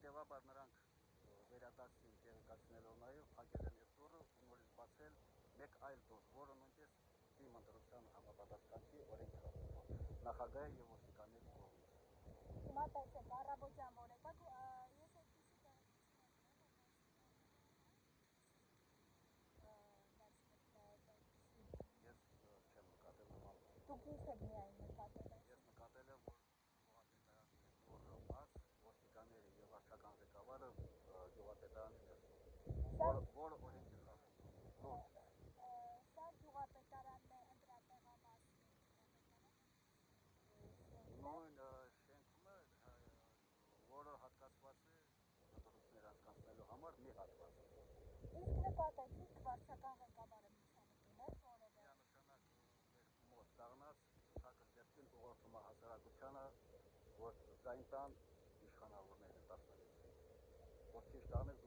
Հետևաբար նրանք վերադասին տեղեկացնելով նաև փակել են այդ դուռը ու նորից բացել մեկ այլ դուռ, որը նույնպես թիմ ընտրության համապատասխան չի օրենքի խախտումով նախագահի եւ ոստիկանների կողմից։ Հիմա տեսեք, առավոտյան որ եկաք, ես այդպիսի Ես չեմ նկատել նման բան։ Դուք ինչ եք միայն նկատել։ Ես նկատել եմ, որ գյուղապետարանի դուռը բաց, ոստիկանները եւ վարչական ղեկավարը գյուղապետարանի ներսում, որ օրենքի խախտումով։ Սա գյուղապետարանն է ընտրատեղամասն է Նույն շենքում է, որը հատկացված է ընտրություններ անցկացնելու համար մի հատված։ Իսկ նկատեցիք վարչական ղեկավարը միջամտում է որևէ։ Միանշանակ մեր մոտ դառնաց ցուցակը դեպքին ուղղորդում է հասարակությանը, որ զայն տան իշխանավորները 16, որ ճիշտ անեն